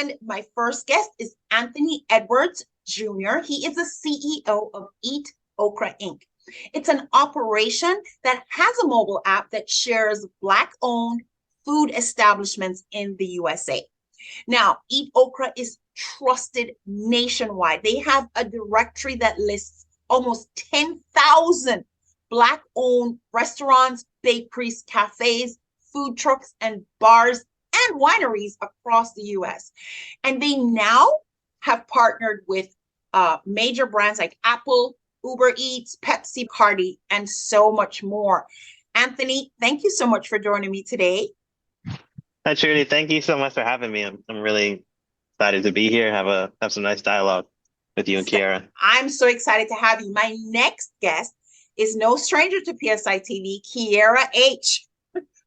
And my first guest is Anthony Edwards Jr. He is the CEO of Eat Okra Inc. It's an operation that has a mobile app that shares Black-owned food establishments in the USA. Now, Eat Okra is trusted nationwide. They have a directory that lists almost 10,000 Black-owned restaurants, bakeries, cafes, food trucks, and bars and wineries across the US. And they now have partnered with major brands like Apple, Uber Eats, Pepsi, Cardi, and so much more. Anthony, thank you so much for joining me today. Hi, Trudy. Thank you so much for having me. I'm really excited to be here, have some nice dialogue with you and Kiara. I'm so excited to have you. My next guest is no stranger to PSI TV, Kiara H.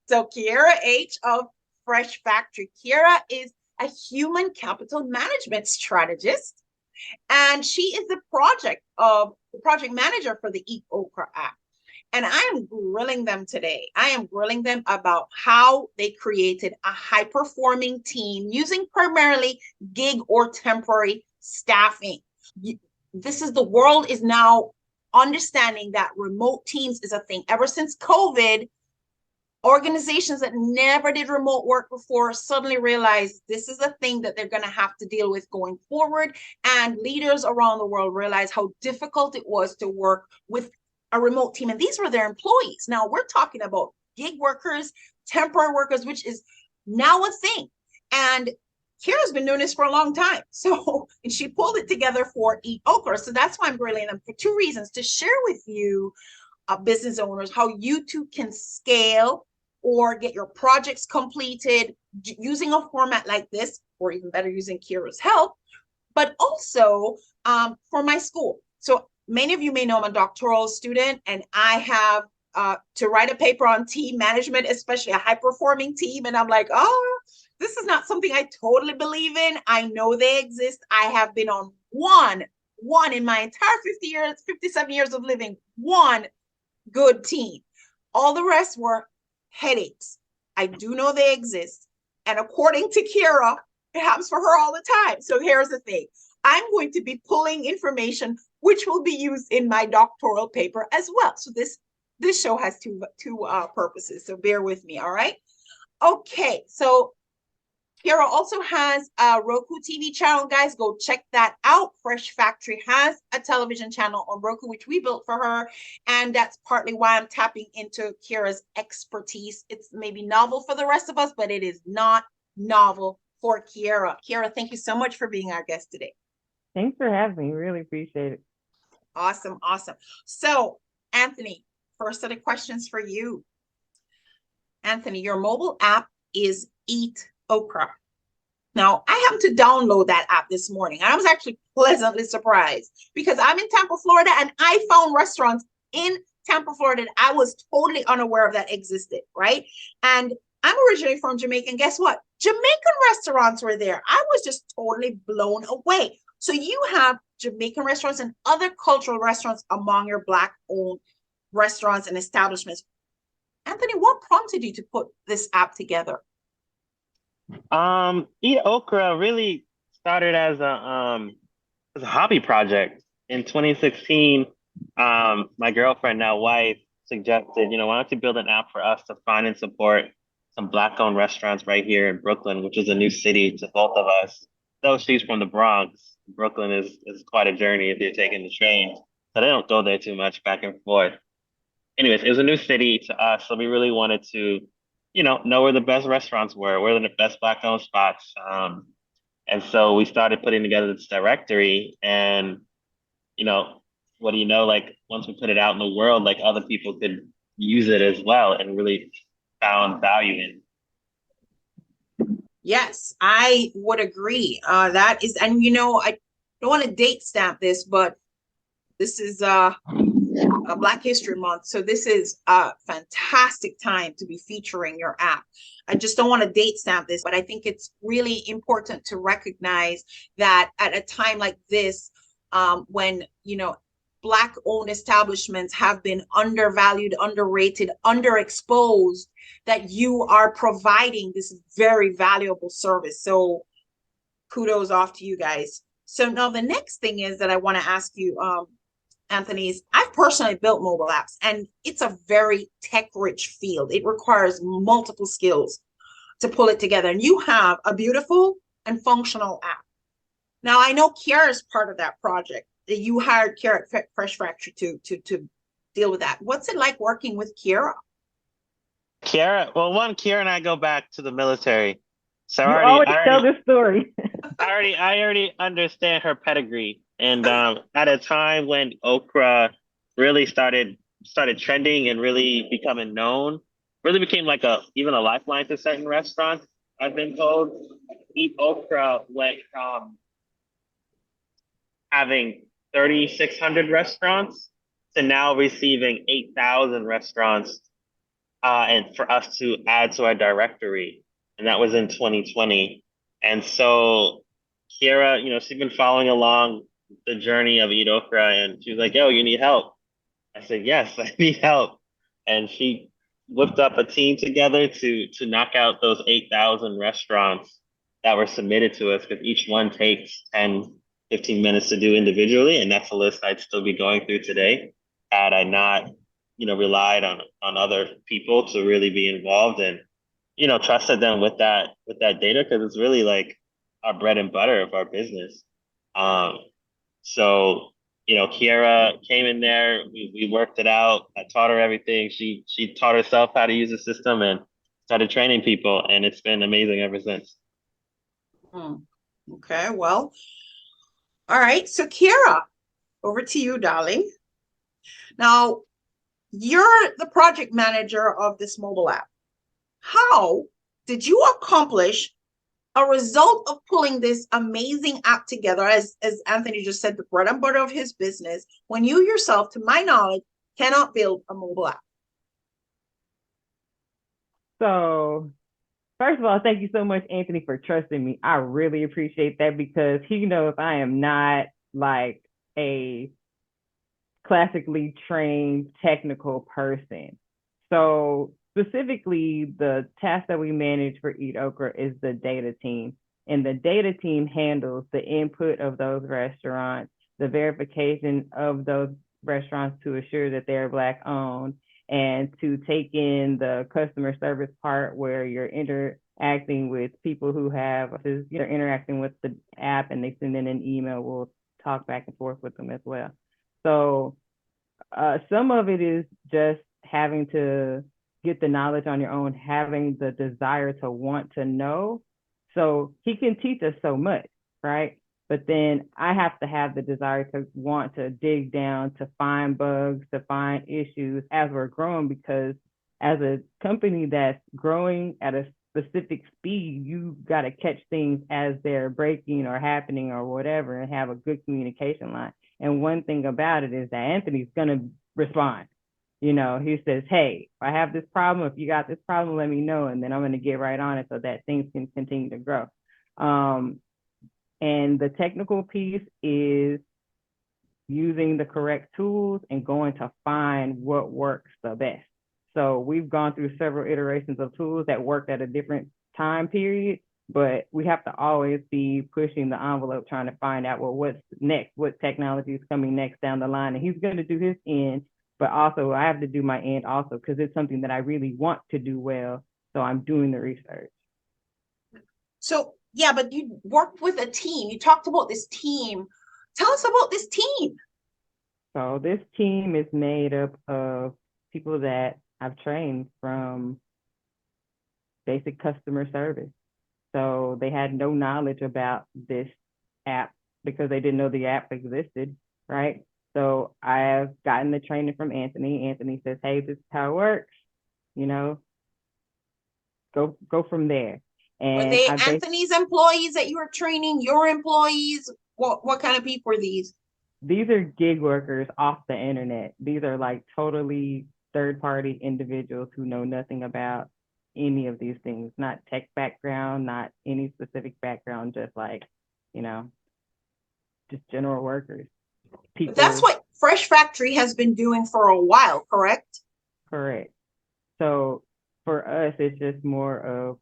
So Kiara H of Fresh Factory. Kiara is a human capital management strategist, and she is the project manager for the Eat Okra app. And I am grilling them today. I am grilling them about how they created a high-performing team using primarily gig or temporary staffing. The world is now understanding that remote teams is a thing. Ever since COVID, organizations that never did remote work before suddenly realize this is a thing that they're going to have to deal with going forward. And leaders around the world realize how difficult it was to work with a remote team. And these were their employees. Now we're talking about gig workers, temporary workers, which is now a thing. And Kira's been doing this for a long time. So, and she pulled it together for Eat Okra. So that's why I'm grilling them for two reasons: to share with you, business owners, how you too can scale or get your projects completed using a format like this, or even better, using Kira's help, but also for my school. So many of you may know I'm a doctoral student, and I have to write a paper on team management, especially a high-performing team. And I'm like, oh, this is not something I totally believe in. I know they exist. I have been on one in my entire 57 years of living, one good team. All the rest were headaches. I do know they exist. And according to Kira, it happens for her all the time. So here's the thing. I'm going to be pulling information which will be used in my doctoral paper as well. So this show has two purposes. So bear with me, all right? Okay, so Kira also has a Roku TV channel. Guys, go check that out. Fresh Factory has a television channel on Roku, which we built for her. And that's partly why I'm tapping into Kira's expertise. It's maybe novel for the rest of us, but it is not novel for Kira. Kira, thank you so much for being our guest today. Thanks for having me. Really appreciate it. Awesome. So, Anthony, first set of questions for you. Anthony, your mobile app is Eat Okra. Now, I happened to download that app this morning. I was actually pleasantly surprised because I'm in Tampa, Florida, and I found restaurants in Tampa, Florida that I was totally unaware of that existed, right? And I'm originally from Jamaica, and guess what? Jamaican restaurants were there. I was just totally blown away. So you have Jamaican restaurants and other cultural restaurants among your Black-owned restaurants and establishments. Anthony, what prompted you to put this app together? Eat Okra really started as a hobby project. In 2016, my girlfriend, now wife, suggested, why don't you build an app for us to find and support some Black-owned restaurants right here in Brooklyn, which is a new city to both of us. Though she's from the Bronx, Brooklyn is quite a journey if you're taking the train. So they don't go there too much back and forth. Anyways, it was a new city to us, so we really wanted to, know where the best restaurants were, where the best Black-owned spots. And so we started putting together this directory, and, what do you know, like once we put it out in the world, like other people could use it as well and really found value in. Yes, I would agree. That is, and I don't want to date stamp this, but this is a Black History Month. So this is a fantastic time to be featuring your app. I just don't want to date stamp this, but I think it's really important to recognize that at a time like this, when, Black-owned establishments have been undervalued, underrated, underexposed, that you are providing this very valuable service. So kudos off to you guys. So now the next thing is that I want to ask you, Anthony, is I've personally built mobile apps, and it's a very tech-rich field. It requires multiple skills to pull it together. And you have a beautiful and functional app. Now I know Kiara is part of that project. You hired Kiara at Fresh Factory to deal with that. What's it like working with Kiara? Kiara and I go back to the military. So You always tell this story. I already understand her pedigree. And at a time when okra really started trending and really becoming known, really became like even a lifeline to certain restaurants, I've been told. Eat Okra went from having 3,600 restaurants to now receiving 8,000 restaurants, and for us to add to our directory. And that was in 2020. And so Kiara, she's been following along the journey of Eat Okra, and she was like, "Yo, you need help?" I said, "Yes, I need help." And she whipped up a team together to knock out those 8,000 restaurants that were submitted to us, because each one takes 10, 15 minutes to do individually. And that's a list I'd still be going through today had I not, relied on other people to really be involved and, trusted them with that data, because it's really like our bread and butter of our business. So, Kiara came in there, we worked it out. I taught her everything. She taught herself how to use the system and started training people, and it's been amazing ever since. Okay, well, all right. So Kiara, over to you, darling. Now, you're the project manager of this mobile app. How did you accomplish a result of pulling this amazing app together, as Anthony just said, the bread and butter of his business, when you yourself, to my knowledge, cannot build a mobile app? So, first of all, thank you so much, Anthony, for trusting me. I really appreciate that, because he knows I am not like a classically trained technical person. So specifically, the task that we manage for Eat Okra is the data team. And the data team handles the input of those restaurants, the verification of those restaurants to assure that they're Black owned, and to take in the customer service part where you're interacting with people who have, you're interacting with the app and they send in an email. We'll talk back and forth with them as well. So some of it is just having to get the knowledge on your own, having the desire to want to know. So he can teach us so much, right? But then I have to have the desire to want to dig down, to find bugs, to find issues as we're growing, because as a company that's growing at a specific speed, you got to catch things as they're breaking or happening or whatever, and have a good communication line. And one thing about it is that Anthony's going to respond. He says, "Hey, if I have this problem, if you got this problem, let me know. And then I'm going to get right on it so that things can continue to grow." And the technical piece is using the correct tools and going to find what works the best. So we've gone through several iterations of tools that worked at a different time period, but we have to always be pushing the envelope, trying to find out, well, what's next, what technology is coming next down the line. And he's going to do his end, but also I have to do my end also, because it's something that I really want to do well. So I'm doing the research. So, yeah, but you worked with a team. You talked about this team. Tell us about this team. So this team is made up of people that I've trained from basic customer service. So they had no knowledge about this app because they didn't know the app existed, right? So I have gotten the training from Anthony. Anthony says, "Hey, this is how it works. Go from there." And were they Anthony's employees that you were training, your employees? What kind of people are these? These are gig workers off the internet. These are like totally third-party individuals who know nothing about any of these things, not tech background, not any specific background, just like, just general workers. People. That's what Fresh Factory has been doing for a while, correct? Correct. So for us, it's just more of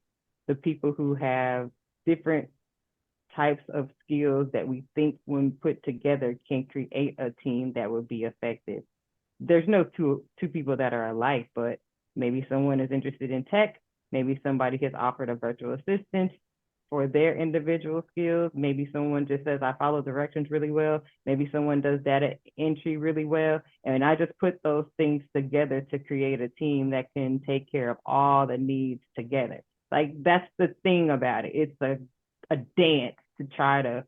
the people who have different types of skills that we think when put together can create a team that would be effective. There's no two people that are alike, but maybe someone is interested in tech. Maybe somebody has offered a virtual assistant for their individual skills. Maybe someone just says, I follow directions really well. Maybe someone does data entry really well. And I just put those things together to create a team that can take care of all the needs together. Like, that's the thing about it. It's a dance to try to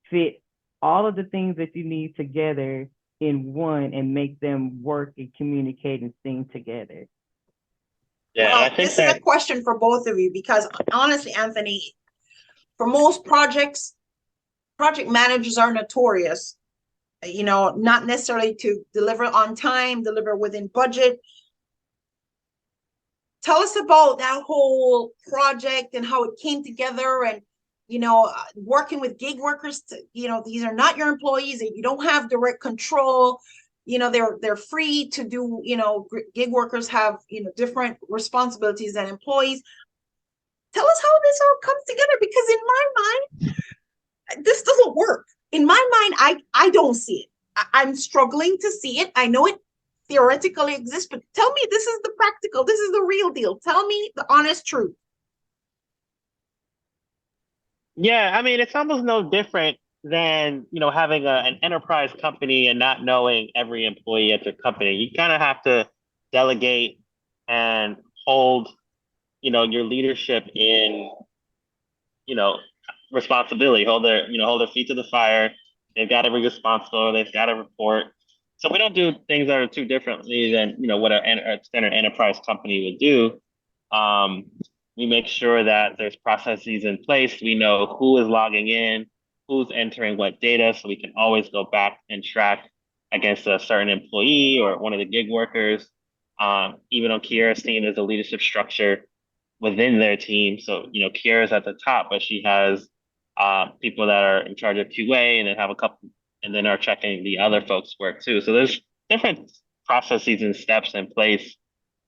fit all of the things that you need together in one and make them work and communicate and sing together. Yeah, Well, I think this is a question for both of you, because honestly, Anthony, for most projects, project managers are notorious, not necessarily to deliver on time, deliver within budget. Tell us about that whole project and how it came together, and working with gig workers. These are not your employees, and you don't have direct control. They're free to do. Gig workers have different responsibilities than employees. Tell us how this all comes together, because in my mind, this doesn't work. In my mind, I don't see it. I'm struggling to see it. I know it theoretically exists, but tell me, this is the practical, this is the real deal. Tell me the honest truth. Yeah, I mean, it's almost no different than, having an enterprise company and not knowing every employee at your company. You kind of have to delegate and hold, your leadership in, you know, responsibility, hold their feet to the fire. They've got to be responsible. They've got to report. So we don't do things that are too differently than, what a standard enterprise company would do. We make sure that there's processes in place. We know who is logging in, who's entering what data, so we can always go back and track against a certain employee or one of the gig workers. Even on Kiera's team, there's a leadership structure within their team. So, Kiera's at the top, but she has people that are in charge of QA, and then have a couple, and then are checking the other folks' work too. So there's different processes and steps in place.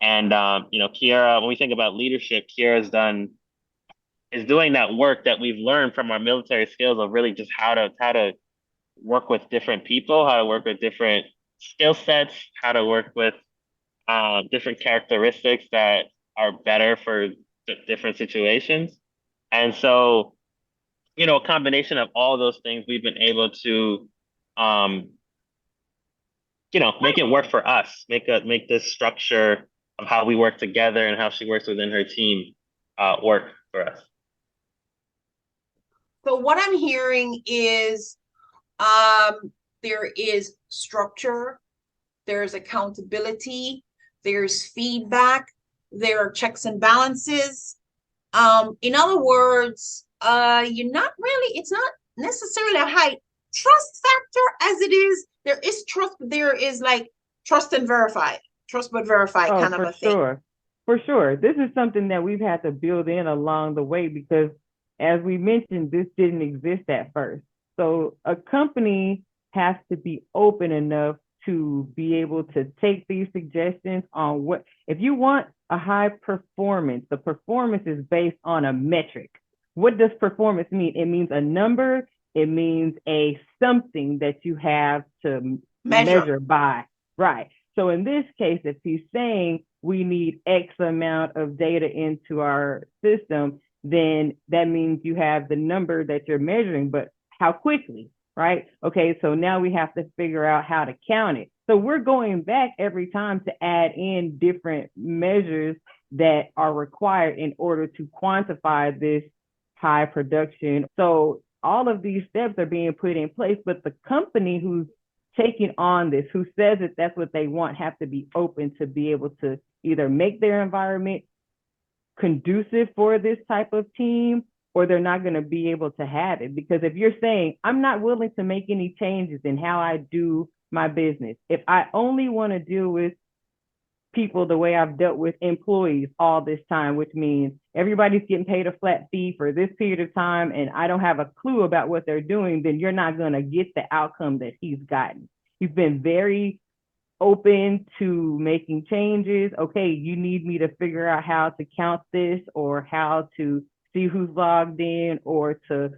And Kiera, when we think about leadership, Kiera's is doing that work that we've learned from our military skills of really just how to work with different people, how to work with different skill sets, how to work with different characteristics that are better for different situations. And so, a combination of all those things, we've been able to, make it work for us, make this structure of how we work together and how she works within her team work for us. So what I'm hearing is there is structure, there's accountability, there's feedback, there are checks and balances. In other words, it's not necessarily a high trust factor as it is. There is trust, but there is like trust and verify, trust but verify kind of a thing. For sure. This is something that we've had to build in along the way, because as we mentioned, this didn't exist at first. So a company has to be open enough to be able to take these suggestions on if you want a high performance, the performance is based on a metric. What does performance mean? It means a number. It means a something that you have to measure by. Right. So in this case, if he's saying we need X amount of data into our system, then that means you have the number that you're measuring, but how quickly, right? Okay, so now we have to figure out how to count it. So we're going back every time to add in different measures that are required in order to quantify this high production. So all of these steps are being put in place, but the company who's taking on this, who says that that's what they want, have to be open to be able to either make their environment conducive for this type of team, or they're not going to be able to have it. Because if you're saying, I'm not willing to make any changes in how I do my business, if I only want to deal with people the way I've dealt with employees all this time, which means everybody's getting paid a flat fee for this period of time, and I don't have a clue about what they're doing, then you're not going to get the outcome that he's gotten. He's been very open to making changes. Okay, you need me to figure out how to count this, or how to see who's logged in, or to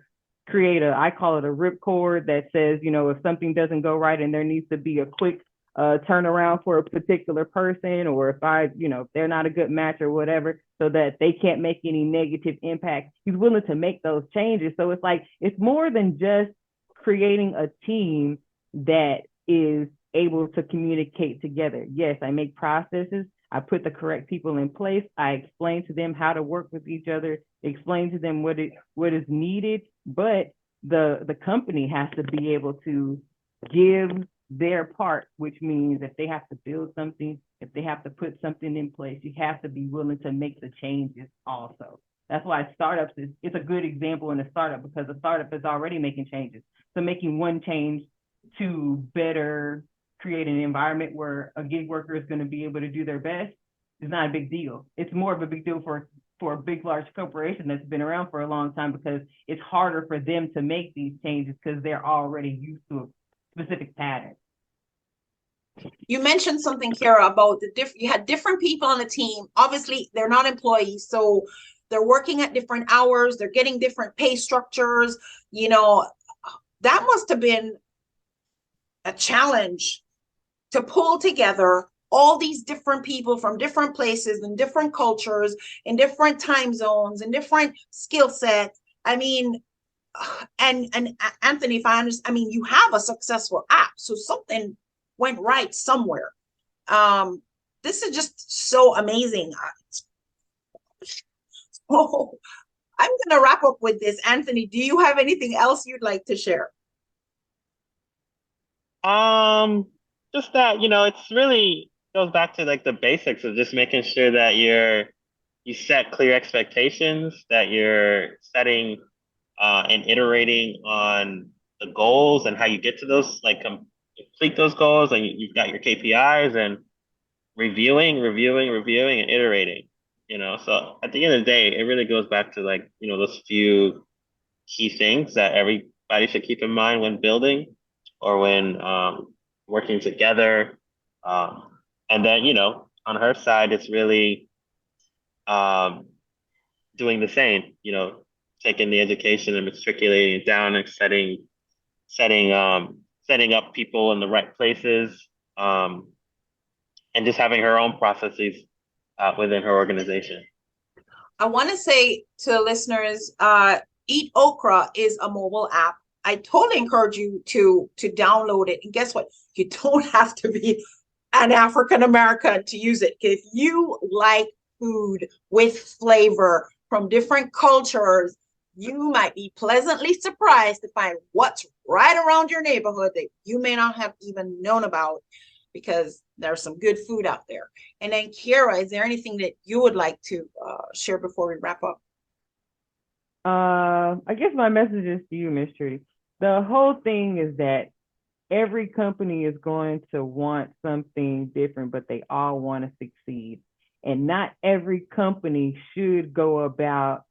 create I call it a ripcord that says, if something doesn't go right and there needs to be a quick turnaround for a particular person, or if they're not a good match or whatever, so that they can't make any negative impact, he's willing to make those changes. So it's like, it's more than just creating a team that is able to communicate together. Yes, I make processes. I put the correct people in place. I explain to them how to work with each other, explain to them what is needed, but the company has to be able to give their part, which means if they have to build something, if they have to put something in place, you have to be willing to make the changes also. That's why startups it's a good example in a startup, because a startup is already making changes. So making one change to better create an environment where a gig worker is going to be able to do their best is not a big deal. It's more of a big deal for a big, large corporation that's been around for a long time, because it's harder for them to make these changes because they're already used to a specific pattern. You mentioned something, Kiera, about you had different people on the team. Obviously, they're not employees, so they're working at different hours. They're getting different pay structures. That must have been a challenge to pull together all these different people from different places and different cultures, in different time zones and different skill sets. I mean, and Anthony, if I understand, you have a successful app, so something went right somewhere. This is just so amazing. So I'm going to wrap up with this. Anthony, do you have anything else you'd like to share? Just that, it's really goes back to like the basics of just making sure that you set clear expectations, that you're setting and iterating on the goals and how you get to those, like complete those goals, and you've got your KPIs, and reviewing, and iterating. So at the end of the day, it really goes back to like, those few key things that everybody should keep in mind when building or when working together. And then, on her side, it's really doing the same, taking the education and matriculating it down and setting up people in the right places, and just having her own processes within her organization. I want to say to the listeners, Eat Okra is a mobile app. I totally encourage you to download it. And guess what? You don't have to be an African American to use it. If you like food with flavor from different cultures, you might be pleasantly surprised to find what's right around your neighborhood that you may not have even known about, because there's some good food out there. And then, Kiera, is there anything that you would like to share before we wrap up? I guess my message is to you, Miss Trudy. The whole thing is that every company is going to want something different, but they all want to succeed. And not every company should go about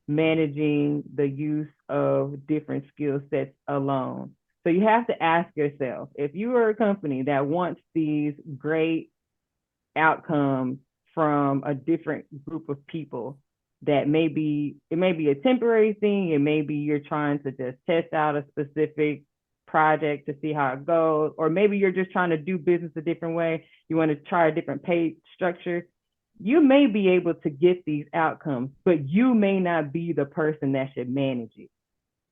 managing the use of different skill sets alone. So you have to ask yourself, if you are a company that wants these great outcomes from a different group of people, that it may be a temporary thing, it may be you're trying to just test out a specific project to see how it goes, or maybe you're just trying to do business a different way, you want to try a different pay structure. You may be able to get these outcomes, but you may not be the person that should manage it.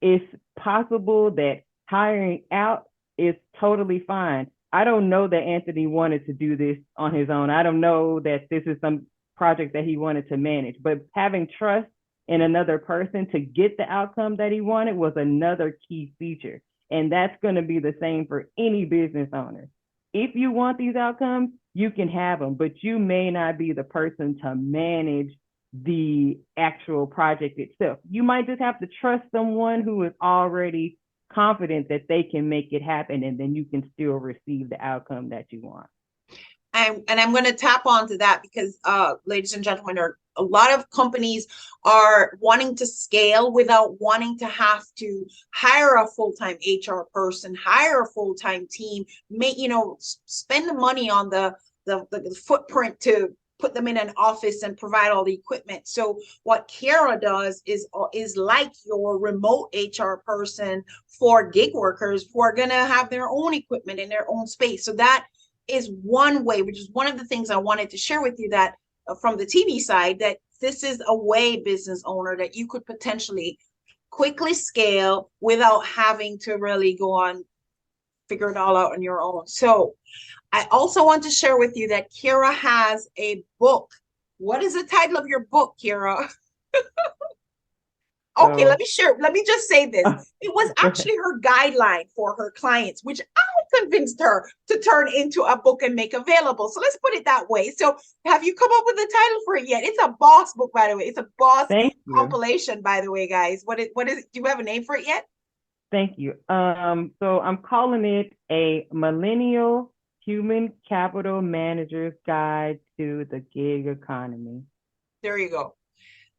It's possible that hiring out is totally fine. I don't know that Anthony wanted to do this on his own. I don't know that this is some project that he wanted to manage, but having trust in another person to get the outcome that he wanted was another key feature. And that's going to be the same for any business owner. If you want these outcomes, you can have them, but you may not be the person to manage the actual project itself. You might just have to trust someone who is already confident that they can make it happen, and then you can still receive the outcome that you want. And I'm going to tap onto that because, ladies and gentlemen, a lot of companies are wanting to scale without wanting to have to hire a full-time HR person, hire a full-time team, spend the money on the footprint to put them in an office and provide all the equipment. So what Kiara does is like your remote HR person for gig workers who are going to have their own equipment in their own space. So that is one way, which is one of the things I wanted to share with you, that from the TV side, that this is a way, business owner, that you could potentially quickly scale without having to really go on, figure it all out on your own. So I also want to share with you that Kiara has a book. What is the title of your book, Kiara? Okay, let me just say this. It was actually her guideline for her clients, which I convinced her to turn into a book and make available. So let's put it that way. So have you come up with a title for it yet? It's a boss book, by the way. It's a boss compilation, by the way, guys. What is do you have a name for it yet? Thank you. So I'm calling it a Millennial Human Capital Manager's Guide to the Gig Economy. There you go.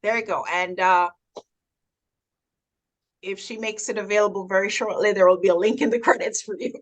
There you go. And if she makes it available very shortly, there will be a link in the credits for you.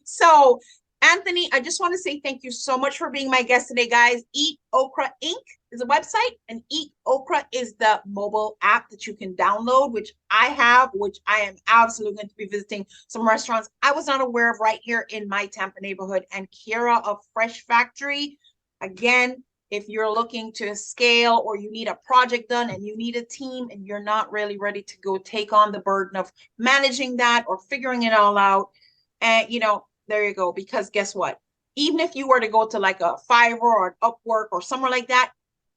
So, Anthony, I just want to say thank you so much for being my guest today, guys. Eat Okra Inc. is a website, and Eat Okra is the mobile app that you can download, which I have, which I am absolutely going to be visiting some restaurants I was not aware of right here in my Tampa neighborhood. And Kiara of Fresh Factory, again, if you're looking to scale or you need a project done and you need a team and you're not really ready to go take on the burden of managing that or figuring it all out, and there you go. Because guess what? Even if you were to go to like a Fiverr or an Upwork or somewhere like that,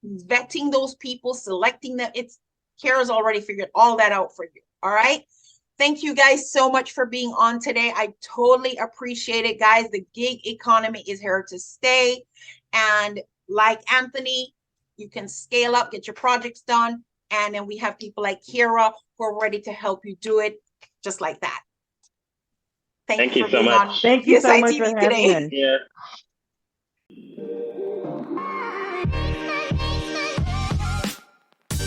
vetting those people, selecting them, Kiara's already figured all that out for you. All right. Thank you guys so much for being on today. I totally appreciate it, guys. The gig economy is here to stay. And like Anthony, you can scale up, get your projects done. And then we have people like Kiara who are ready to help you do it just like that. Thank you so much. Thank you so much for having us. Yeah.